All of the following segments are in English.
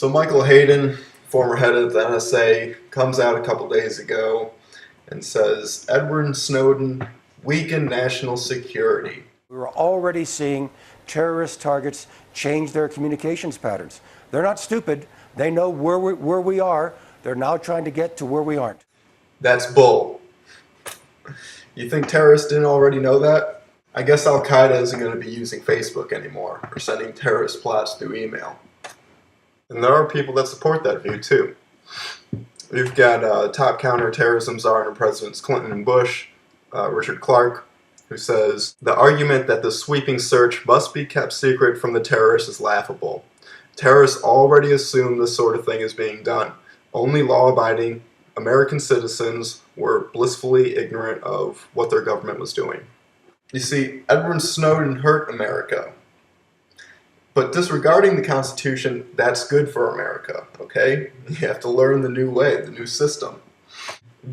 So Michael Hayden, former head of the NSA, comes out a couple days ago and says Edward Snowden weakened national security. We were already seeing terrorist targets change their communications patterns. They're not stupid. They know where we are. They're now trying to get to where we aren't. That's bull. You think terrorists didn't already know that? I guess Al-Qaeda isn't going to be using Facebook anymore or sending terrorist plots through email. And there are people that support that view too. We've got top counterterrorism czar under Presidents Clinton and Bush, Richard Clarke, who says, "The argument that the sweeping search must be kept secret from the terrorists is laughable. Terrorists already assume this sort of thing is being done. Only law-abiding American citizens were blissfully ignorant of what their government was doing." You see, Edward Snowden hurt America. But disregarding the Constitution, that's good for America, okay? You have to learn the new way, the new system.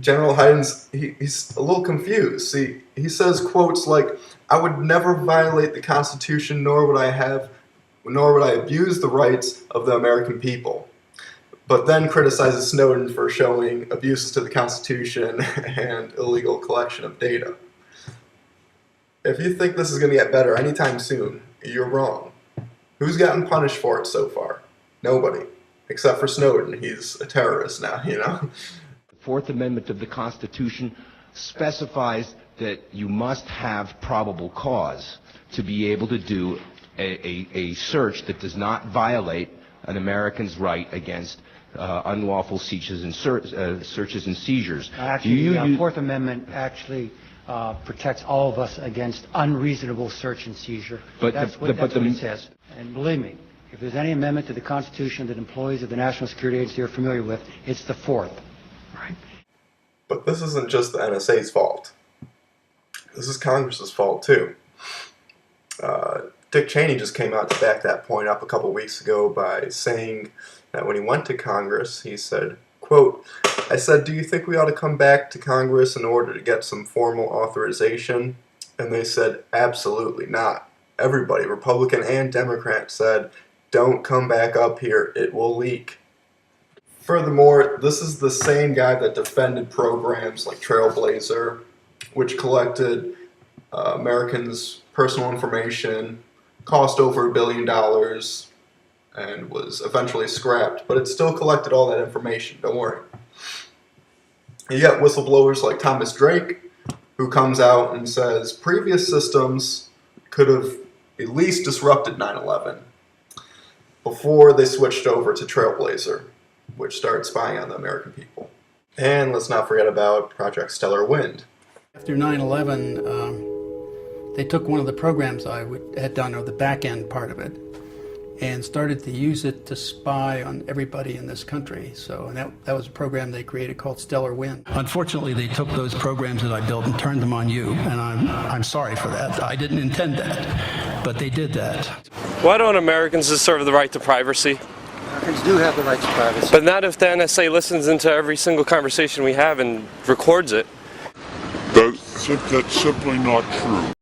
General Hayden's, he's a little confused. See, he says quotes like, "I would never violate the Constitution, nor would I abuse the rights of the American people." But then criticizes Snowden for showing abuses to the Constitution and illegal collection of data. If you think this is going to get better anytime soon, you're wrong. Who's gotten punished for it so far? Nobody. Except for Snowden. He's a terrorist now, you know? The Fourth Amendment of the Constitution specifies that you must have probable cause to be able to do a search that does not violate an American's right against unlawful searches and seizures. Actually, the Fourth Amendment actually protects all of us against unreasonable search and seizure. That's what it says. And believe me, if there's any amendment to the Constitution that employees of the National Security Agency are familiar with, it's the Fourth. Right? But this isn't just the NSA's fault. This is Congress's fault too. Dick Cheney just came out to back that point up a couple weeks ago by saying that when he went to Congress, he said, quote, "I said, do you think we ought to come back to Congress in order to get some formal authorization?" And they said, "Absolutely not." Everybody, Republican and Democrat, said, "Don't come back up here, it will leak." Furthermore, this is the same guy that defended programs like Trailblazer, which collected Americans' personal information, cost over $1 billion, and was eventually scrapped. But it still collected all that information, don't worry. You got whistleblowers like Thomas Drake, who comes out and says previous systems could have at least disrupted 9/11 before they switched over to Trailblazer, which started spying on the American people. And let's not forget about Project Stellar Wind. After 9/11, they took one of the programs I had done, or the back end part of it, and started to use it to spy on everybody in this country. So that was a program they created called Stellar Wind. Unfortunately, they took those programs that I built and turned them on you, and I'm sorry for that. I didn't intend that, but they did that. Why don't Americans deserve the right to privacy? Americans do have the right to privacy. But not if the NSA listens into every single conversation we have and records it. That's simply not true.